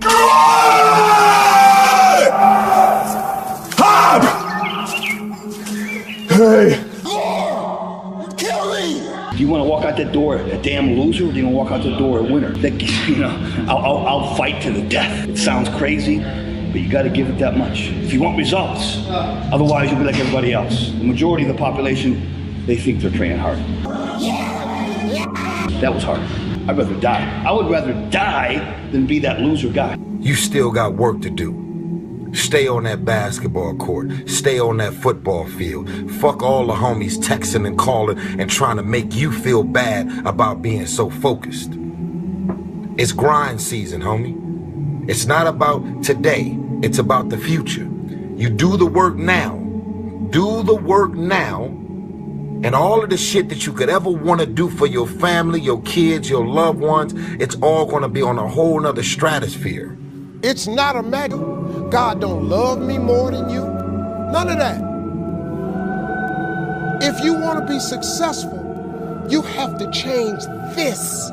Hey! Kill me! Do you want to walk out that door a damn loser, or do you want to walk out the door a winner? I'll fight to the death. It sounds crazy, but you got to give it that much if you want results. Otherwise, you'll be like everybody else. The majority of the population, they think they're training hard. That was hard. I'd rather die. I would rather die than be that loser guy. You still got work to do. Stay on that basketball court. Stay on that football field. Fuck all the homies texting and calling and trying to make you feel bad about being so focused. It's grind season, homie. It's not about today. It's about the future. You do the work now. Do the work now. And all of the shit that you could ever want to do for your family, your kids, your loved ones, it's all going to be on a whole nother stratosphere. It's not a matter. God don't love me more than you. None of that. If you want to be successful, you have to change this.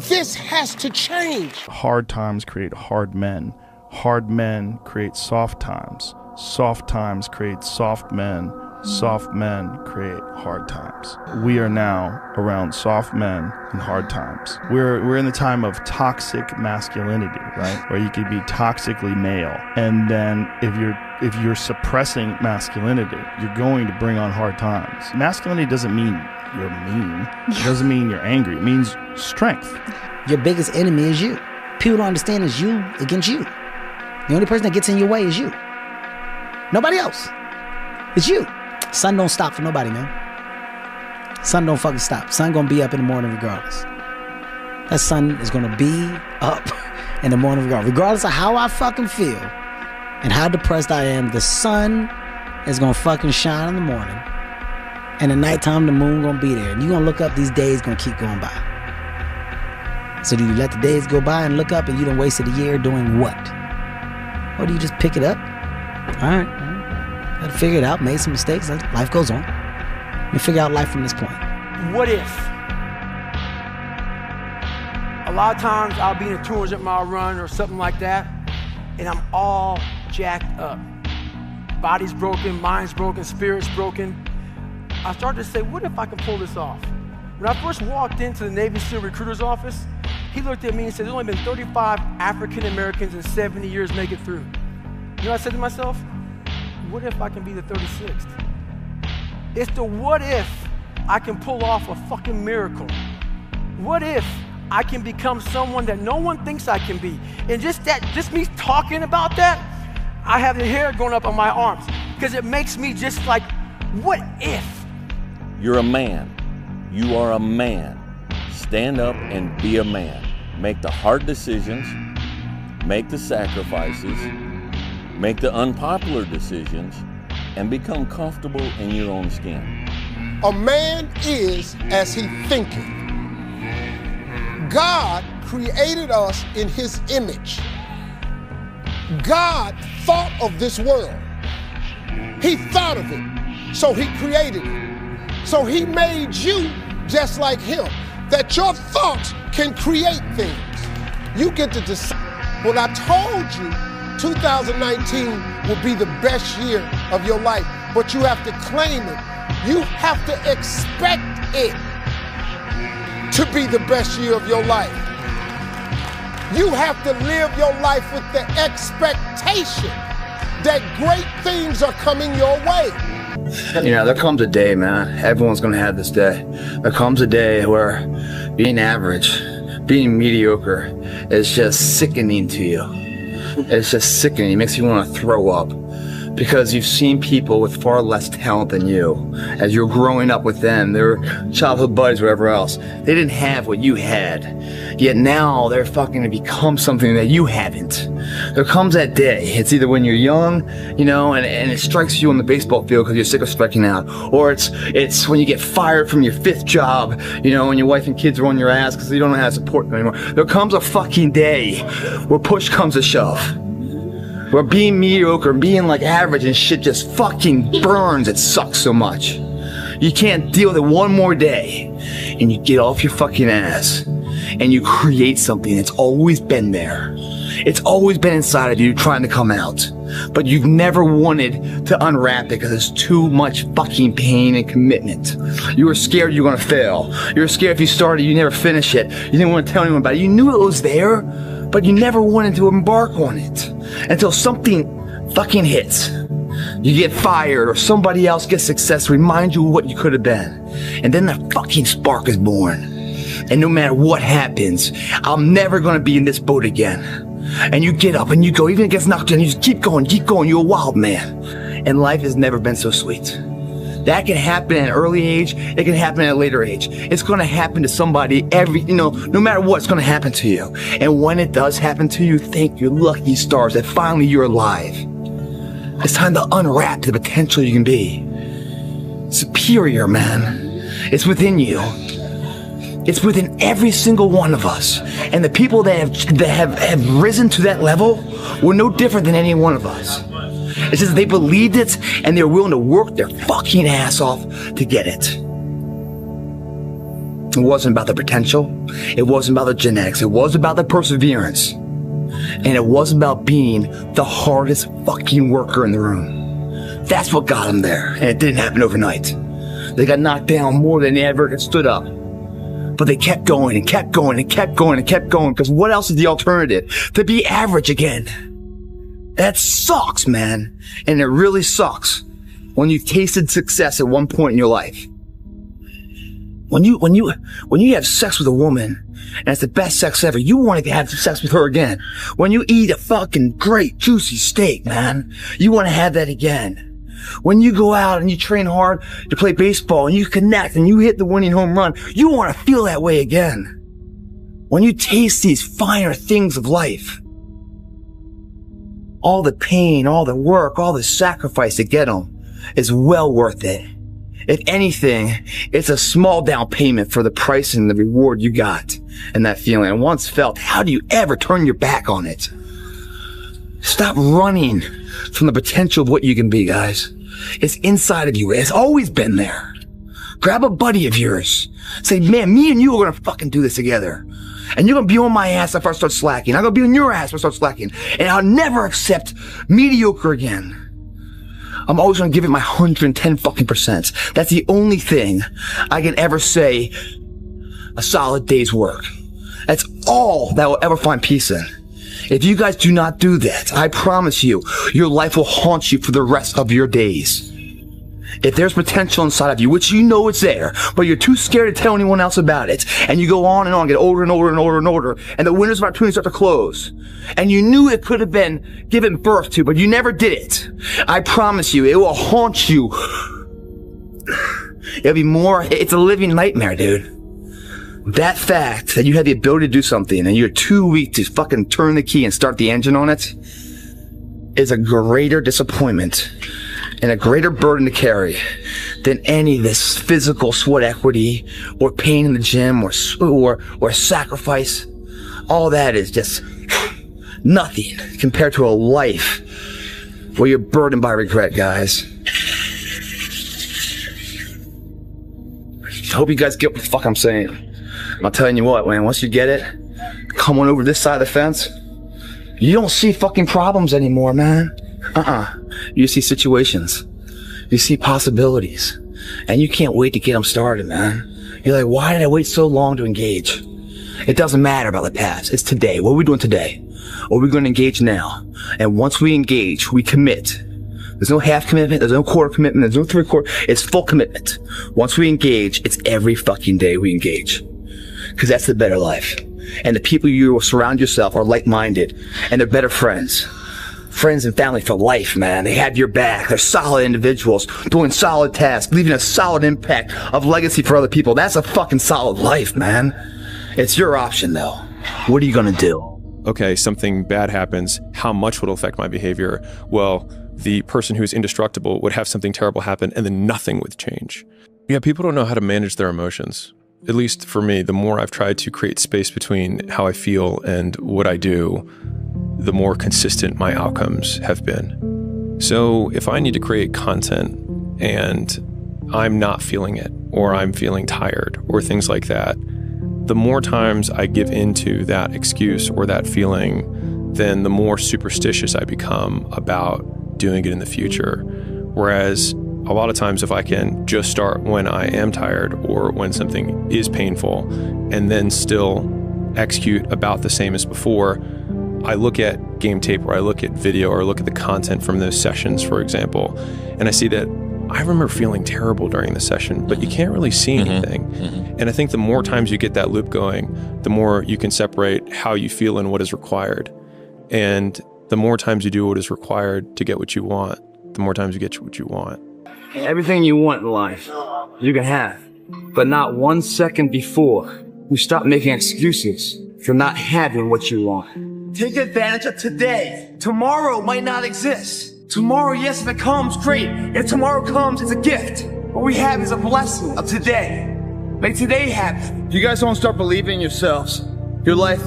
This has to change. Hard times create hard men. Hard men create soft times. Soft times create soft men. Soft men create hard times. We are now around soft men and hard times. We're in the time of toxic masculinity, right? Where you could be toxically male, and then if you're suppressing masculinity, you're going to bring on hard times. Masculinity doesn't mean you're mean. It doesn't mean you're angry. It means strength. Your biggest enemy is you. People don't understand it's you against you. The only person that gets in your way is you. Nobody else. It's you. Sun don't stop for nobody, man. Sun don't fucking stop. Sun gonna be up in the morning regardless. That sun is gonna be up in the morning regardless of how I fucking feel and how depressed I am. The sun is gonna fucking shine in the morning, and at nighttime the moon gonna be there, and you gonna look up, these days gonna keep going by. So do you let the days go by and look up and you done wasted a year doing what? Or do you just pick it up? All right. Gotta figure it out, made some mistakes, life goes on. You figure out life from this point. What if? A lot of times I'll be in a 200 mile run or something like that, and I'm all jacked up. Body's broken, mind's broken, spirit's broken. I started to say, what if I can pull this off? When I first walked into the Navy SEAL recruiter's office, he looked at me and said, there's only been 35 African Americans in 70 years make it through. You know what I said to myself? What if I can be the 36th? It's the what if I can pull off a fucking miracle. What if I can become someone that no one thinks I can be? And just me talking about that, I have the hair going up on my arms because it makes me just like, what if? You're a man. You are a man. Stand up and be a man. Make the hard decisions. Make the sacrifices. Make the unpopular decisions and become comfortable in your own skin. A man is as he thinketh. God created us in his image. God thought of this world. He thought of it, so he created it. So he made you just like him, that your thoughts can create things. You get to decide. When I told you 2019 will be the best year of your life, but you have to claim it. You have to expect it to be the best year of your life. You have to live your life with the expectation that great things are coming your way. You know, there comes a day, man, everyone's gonna have this day. There comes a day where being average, being mediocre is just sickening to you. It's just sickening. It makes you want to throw up because you've seen people with far less talent than you. As you're growing up with them, their childhood buddies, whatever else, they didn't have what you had. Yet now they're fucking to become something that you haven't. There comes that day. It's either when you're young, you know, and it strikes you on the baseball field because you're sick of striking out, or it's when you get fired from your 5th job, you know, and your wife and kids are on your ass because you don't know how to support them anymore. There comes a fucking day where push comes to shove. Where being mediocre, being like average and shit just fucking burns. It sucks so much. You can't deal with it one more day. And you get off your fucking ass and you create something that's always been there. It's always been inside of you trying to come out. But you've never wanted to unwrap it because there's too much fucking pain and commitment. You were scared you were gonna fail. You were scared if you started, you never finish it. You didn't want to tell anyone about it. You knew it was there, but you never wanted to embark on it. Until something fucking hits. You get fired or somebody else gets success, remind you of what you could have been. And then the fucking spark is born. And no matter what happens, I'm never gonna be in this boat again. And you get up and you go, even if it gets knocked down, you just keep going, you're a wild man. And life has never been so sweet. That can happen at an early age, it can happen at a later age. It's gonna happen to somebody no matter what, it's gonna happen to you. And when it does happen to you, thank your lucky stars that finally you're alive. It's time to unwrap the potential you can be. Superior, man. It's within you. It's within every single one of us. And the people that have risen to that level were no different than any one of us. It's just they believed it and they were willing to work their fucking ass off to get it. It wasn't about the potential. It wasn't about the genetics. It was about the perseverance. And it was about being the hardest fucking worker in the room. That's what got them there. And it didn't happen overnight. They got knocked down more than they ever stood up. But they kept going and kept going and kept going and kept going, because what else is the alternative? To be average again. That sucks, man. And it really sucks when you've tasted success at one point in your life. When you have sex with a woman and it's the best sex ever, you want to have sex with her again. When you eat a fucking great juicy steak, man, you want to have that again. When you go out and you train hard to play baseball and you connect and you hit the winning home run, you want to feel that way again. When you taste these finer things of life, all the pain, all the work, all the sacrifice to get them is well worth it. If anything, it's a small down payment for the price and the reward you got and that feeling. And once felt, how do you ever turn your back on it? Stop running from the potential of what you can be, guys. It's inside of you. It's always been there. Grab a buddy of yours. Say, man, me and you are going to fucking do this together. And you're going to be on my ass if I start slacking. I'm going to be on your ass if I start slacking. And I'll never accept mediocre again. I'm always going to give it my 110 fucking percent. That's the only thing I can ever say a solid day's work. That's all that will ever find peace in. If you guys do not do that, I promise you, your life will haunt you for the rest of your days. If there's potential inside of you, which you know it's there, but you're too scared to tell anyone else about it, and you go on, get older and older and older and older, and the windows of opportunity start to close, and you knew it could have been given birth to, but you never did it, I promise you, it will haunt you. It's a living nightmare, dude. That fact that you had the ability to do something and you're too weak to fucking turn the key and start the engine on it is a greater disappointment and a greater burden to carry than any of this physical sweat equity or pain in the gym or sacrifice. All that is just nothing compared to a life where you're burdened by regret, guys. I hope you guys get what the fuck I'm saying. I'm telling you what, man, once you get it, come on over this side of the fence, you don't see fucking problems anymore, man. You see situations. You see possibilities. And you can't wait to get them started, man. You're like, why did I wait so long to engage? It doesn't matter about the past. It's today. What are we doing today? Or are we going to engage now? And once we engage, we commit. There's no half commitment. There's no quarter commitment. There's no three-quarter. It's full commitment. Once we engage, it's every fucking day we engage. Because that's the better life. And the people you will surround yourself are like-minded. And they're better friends. Friends and family for life, man. They have your back. They're solid individuals doing solid tasks, leaving a solid impact of legacy for other people. That's a fucking solid life, man. It's your option, though. What are you gonna do? Okay, something bad happens. How much will it affect my behavior? Well, the person who's indestructible would have something terrible happen and then nothing would change. Yeah, people don't know how to manage their emotions. At least for me, the more I've tried to create space between how I feel and what I do, the more consistent my outcomes have been. So if I need to create content and I'm not feeling it, or I'm feeling tired, or things like that, the more times I give into that excuse or that feeling, then the more superstitious I become about doing it in the future. Whereas a lot of times if I can just start when I am tired or when something is painful and then still execute about the same as before, I look at game tape or I look at video or look at the content from those sessions, for example, and I see that I remember feeling terrible during the session, but you can't really see anything. And I think the more times you get that loop going, the more you can separate how you feel and what is required. And the more times you do what is required to get what you want, the more times you get what you want. Everything you want in life, you can have. But not 1 second before you stop making excuses for not having what you want. Take advantage of today. Tomorrow might not exist. Tomorrow, yes, if it comes, great. If tomorrow comes, it's a gift. What we have is a blessing of today. Make today happen. If you guys don't start believing in yourselves, your life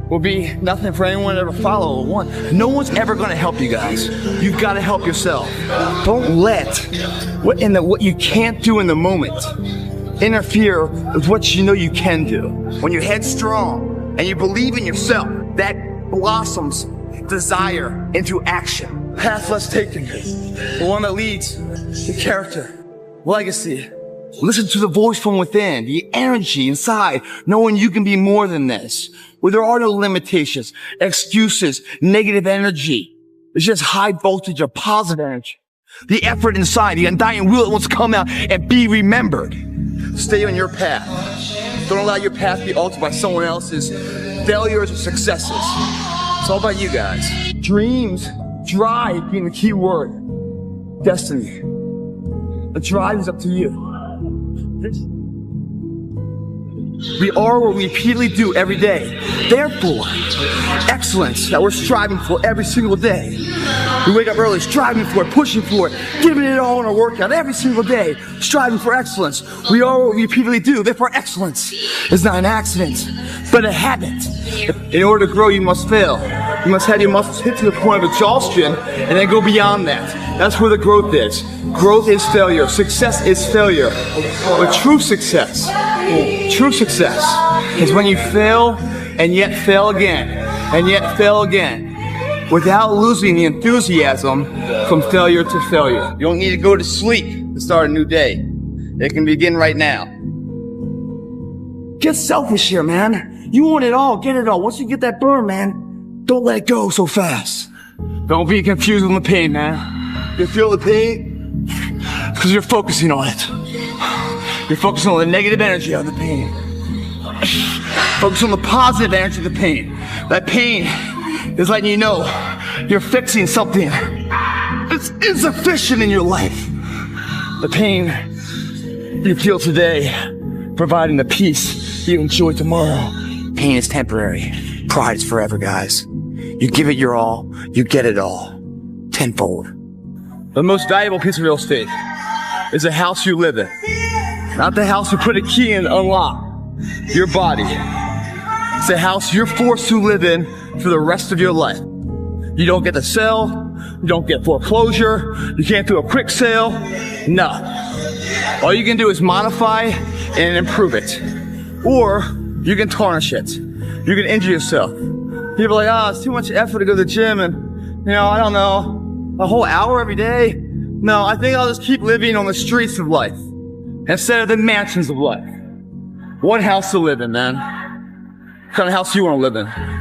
will be nothing for anyone to ever follow or want. No one's ever gonna help you guys. You've gotta help yourself. Don't let what you can't do in the moment interfere with what you know you can do. When you're headstrong and you believe in yourself, that blossoms desire into action. Path less taken, the one that leads to character, legacy. Listen to the voice from within, the energy inside, knowing you can be more than this. Where there are no limitations, excuses, negative energy. It's just high voltage of positive energy. The effort inside, the undying will that wants to come out and be remembered. Stay on your path. Don't allow your path to be altered by someone else's failures or successes. It's all about you guys. Dreams, drive being the key word. Destiny. The drive is up to you. We are what we repeatedly do every day. Therefore, excellence that we're striving for every single day. We wake up early, striving for it, pushing for it, giving it all in our workout every single day, striving for excellence. We are what we repeatedly do. Therefore, excellence is not an accident, but a habit. In order to grow, you must fail. You must have your muscles hit to the point of exhaustion and then go beyond that. That's where the growth is. Growth is failure. Success is failure. But true success is when you fail and yet fail again and yet fail again without losing the enthusiasm from failure to failure. You don't need to go to sleep to start a new day. It can begin right now. Get selfish here, man. You want it all, get it all. Once you get that burn, man, don't let it go so fast. Don't be confused with the pain, man. You feel the pain? Because you're focusing on it. You're focusing on the negative energy of the pain. Focus on the positive energy of the pain. That pain is letting you know you're fixing something that's insufficient in your life. The pain you feel today, providing the peace you enjoy tomorrow. Pain is temporary. Pride is forever, guys. You give it your all, you get it all. Tenfold. The most valuable piece of real estate is the house you live in. Not the house you put a key in to unlock. Your body. It's the house you're forced to live in for the rest of your life. You don't get to sell. You don't get foreclosure. You can't do a quick sale. No. All you can do is modify and improve it. Or you can tarnish it. You can injure yourself. People are like, it's too much effort to go to the gym and, I don't know, a whole hour every day. No, I think I'll just keep living on the streets of life instead of the mansions of life. One house to live in, man. What kind of house do you want to live in?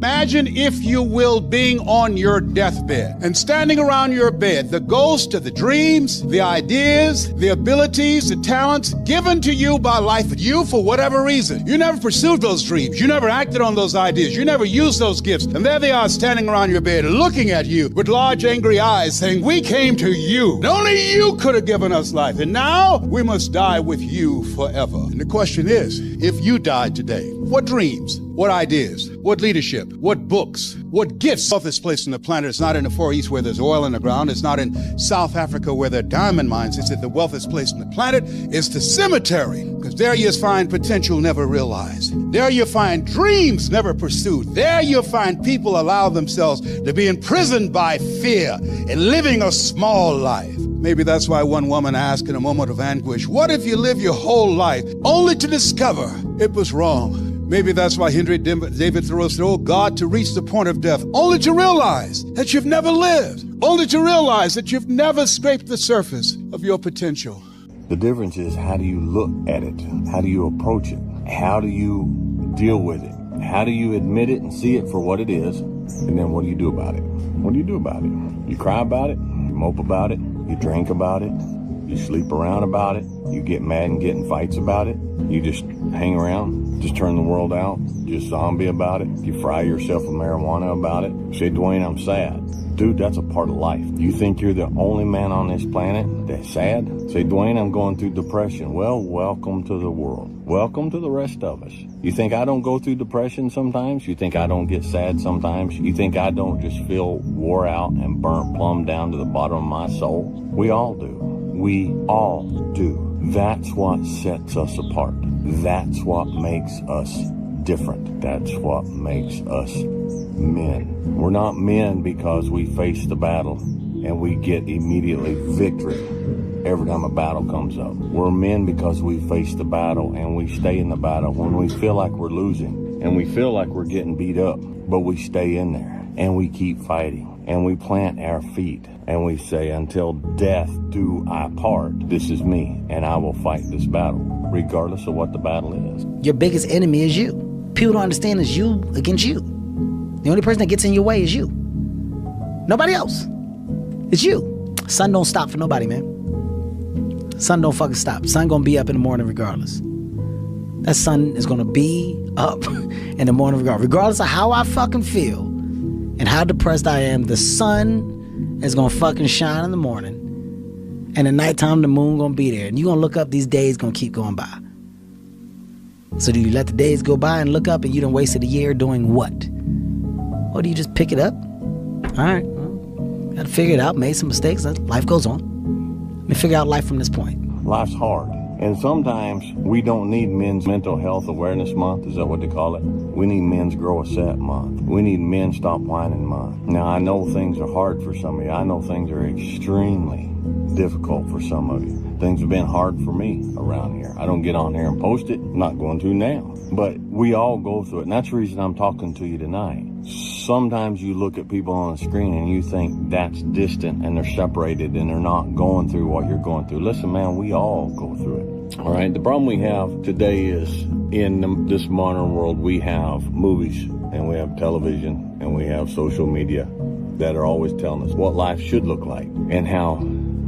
Imagine, if you will, being on your deathbed and standing around your bed, the ghost of the dreams, the ideas, the abilities, the talents given to you by life, you for whatever reason. You never pursued those dreams. You never acted on those ideas. You never used those gifts. And there they are standing around your bed looking at you with large angry eyes saying, we came to you. And only you could have given us life. And now we must die with you forever. And the question is, if you died today, what dreams, what ideas, what leadership, what books, what gifts of this place on the planet? It's not in the Far East where there's oil in the ground. It's not in South Africa where there are diamond mines. It's that the wealthiest place on the planet is the cemetery. Because there you find potential never realized. There you find dreams never pursued. There you find people allow themselves to be imprisoned by fear and living a small life. Maybe that's why one woman asked in a moment of anguish, what if you live your whole life only to discover it was wrong? Maybe that's why Henry David Thoreau said, oh God, to reach the point of death, only to realize that you've never lived, only to realize that you've never scraped the surface of your potential. The difference is, how do you look at it? How do you approach it? How do you deal with it? How do you admit it and see it for what it is? And then what do you do about it? What do you do about it? You cry about it, you mope about it, you drink about it, you sleep around about it, you get mad and get in fights about it, you just hang around, just turn the world out, just zombie about it, you fry yourself with marijuana about it. Say, Dwayne, I'm sad. Dude, that's a part of life. You think you're the only man on this planet that's sad? Say, Dwayne, I'm going through depression. Well, welcome to the world. Welcome to the rest of us. You think I don't go through depression sometimes? You think I don't get sad sometimes? You think I don't just feel wore out and burnt plumb down to the bottom of my soul? We all do. We all do. That's what sets us apart. That's what makes us different. That's what makes us men. We're not men because we face the battle and we get immediately victory every time a battle comes up. We're men because we face the battle and we stay in the battle when we feel like we're losing and we feel like we're getting beat up, but we stay in there and we keep fighting and we plant our feet and we say, until death do I part, this is me and I will fight this battle regardless of what the battle is. Your biggest enemy is you. People don't understand it's you against you. The only person that gets in your way is you. Nobody else. It's you. Sun don't stop for nobody, man. Sun don't fucking stop. Sun gonna be up in the morning regardless. That sun is gonna be up in the morning regardless of how I fucking feel and how depressed I am. The sun is gonna fucking shine in the morning, and at nighttime the moon gonna be there, and you gonna look up. These days gonna keep going by. So do you let the days go by and look up and you done wasted a year doing what? Or do you just pick it up? All right, well, gotta figure it out, made some mistakes, life goes on. Let me figure out life from this point. Life's hard. And sometimes we don't need Men's Mental Health Awareness Month. Is that what they call it? We need Men's Grow a Set Month. We need Men Stop Whining Month. Now, I know things are hard for some of you. I know things are extremely difficult for some of you. Things have been hard for me around here. I don't get on here and post it. I'm not going to now. But we all go through it. And that's the reason I'm talking to you tonight. Sometimes you look at people on the screen and you think that's distant and they're separated and they're not going through what you're going through. Listen, man, we all go through it. All right. The problem we have today is in this modern world, we have movies and we have television and we have social media that are always telling us what life should look like and how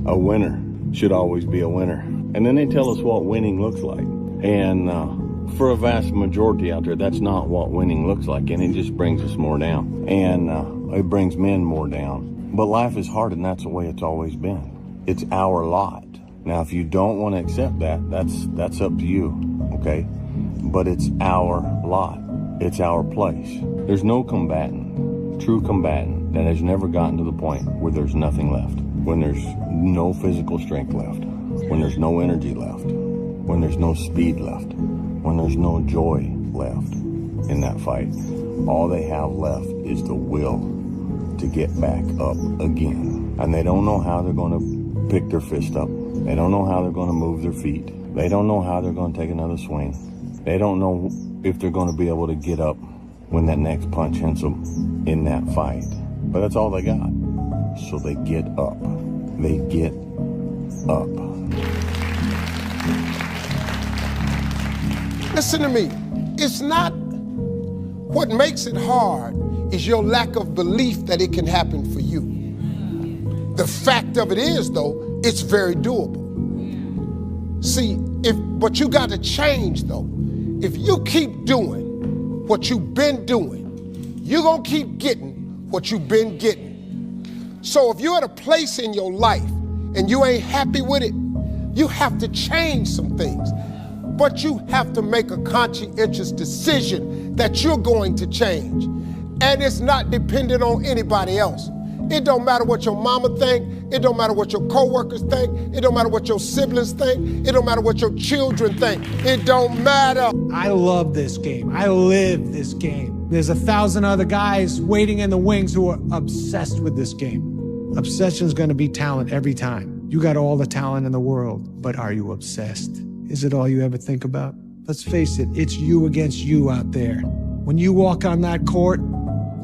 a winner should always be a winner. And then they tell us what winning looks like. And for a vast majority out there, that's not what winning looks like. And it just brings us more down. And it brings men more down. But life is hard, and that's the way it's always been. It's our lot. Now, if you don't want to accept that, that's up to you, okay? But it's our lot. It's our place. There's no combatant, true combatant, that has never gotten to the point where there's nothing left. When there's no physical strength left. When there's no energy left. When there's no speed left. When there's no joy left in that fight. All they have left is the will to get back up again. And they don't know how they're going to pick their fist up. They don't know how they're going to move their feet. They don't know how they're going to take another swing. They don't know if they're going to be able to get up when that next punch hits them in that fight. But that's all they got. So they get up. They get up. Listen to me. It's not what makes it hard is your lack of belief that it can happen for you. The fact of it is, though, it's very doable. See, but you got to change, though. If you keep doing what you've been doing, you're going to keep getting what you've been getting. So if you're at a place in your life and you ain't happy with it, you have to change some things. But you have to make a conscientious decision that you're going to change. And it's not dependent on anybody else. It don't matter what your mama think. It don't matter what your coworkers think. It don't matter what your siblings think. It don't matter what your children think. It don't matter. I love this game. I live this game. There's 1,000 other guys waiting in the wings who are obsessed with this game. Obsession's gonna be talent every time. You got all the talent in the world, but are you obsessed? Is it all you ever think about? Let's face it, it's you against you out there. When you walk on that court,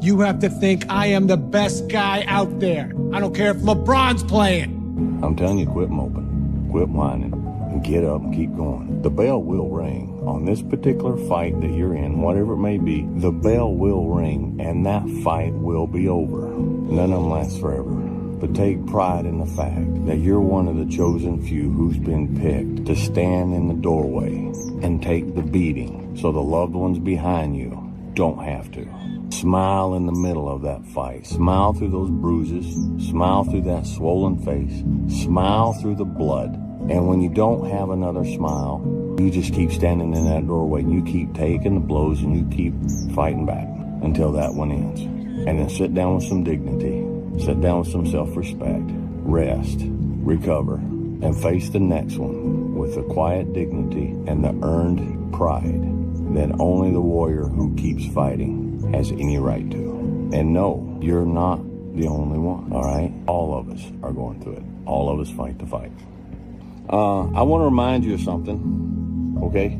you have to think, I am the best guy out there. I don't care if LeBron's playing. I'm telling you, quit moping, quit whining, and get up and keep going. The bell will ring. On this particular fight that you're in, whatever it may be, the bell will ring, and that fight will be over. None of them last forever. But take pride in the fact that you're one of the chosen few who's been picked to stand in the doorway and take the beating so the loved ones behind you don't have to. Smile in the middle of that fight. Smile through those bruises. Smile through that swollen face. Smile through the blood. And when you don't have another smile, you just keep standing in that doorway and you keep taking the blows and you keep fighting back until that one ends. And then sit down with some dignity. Sit down with some self-respect. Rest. Recover. And face the next one with the quiet dignity and the earned pride that only the warrior who keeps fighting has any right to. And no, you're not the only one, all right? All of us are going through it. All of us fight the fight. I want to remind you of something, okay?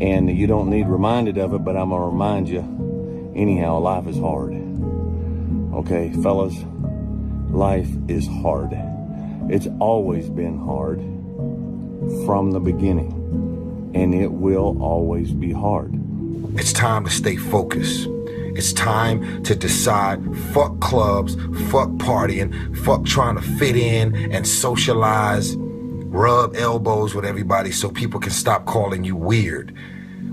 And you don't need reminded of it, but I'm going to remind you. Anyhow, life is hard. Okay, fellas, life is hard. It's always been hard from the beginning. And it will always be hard. It's time to stay focused. It's time to decide, fuck clubs, fuck partying, fuck trying to fit in and socialize, rub elbows with everybody so people can stop calling you weird.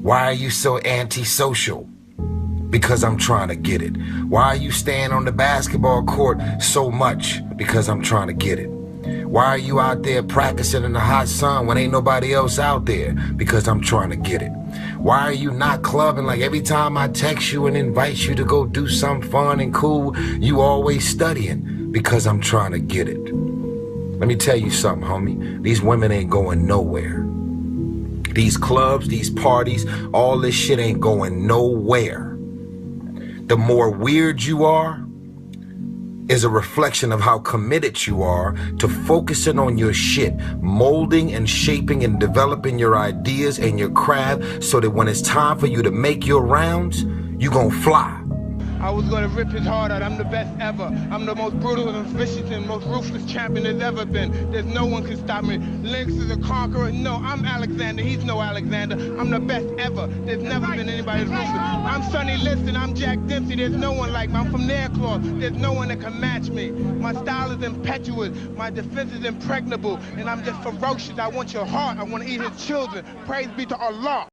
Why are you so antisocial? Because I'm trying to get it. Why are you staying on the basketball court so much? Because I'm trying to get it. Why are you out there practicing in the hot sun when ain't nobody else out there? Because I'm trying to get it. Why are you not clubbing like every time I text you and invite you to go do something fun and cool, you always studying? Because I'm trying to get it. Let me tell you something, homie. These women ain't going nowhere. These clubs, these parties, all this shit ain't going nowhere. The more weird you are is a reflection of how committed you are to focusing on your shit, molding and shaping and developing your ideas and your craft so that when it's time for you to make your rounds, you gonna fly. I was gonna rip his heart out. I'm the best ever. I'm the most brutal and vicious and most ruthless champion there's ever been. There's no one can stop me. Lynx is a conqueror. No, I'm Alexander. He's no Alexander. I'm the best ever. There's never been anybody as ruthless. I'm Sonny Liston. I'm Jack Dempsey. There's no one like me. I'm from Nairclaw. There's no one that can match me. My style is impetuous. My defense is impregnable. And I'm just ferocious. I want your heart. I want to eat his children. Praise be to Allah.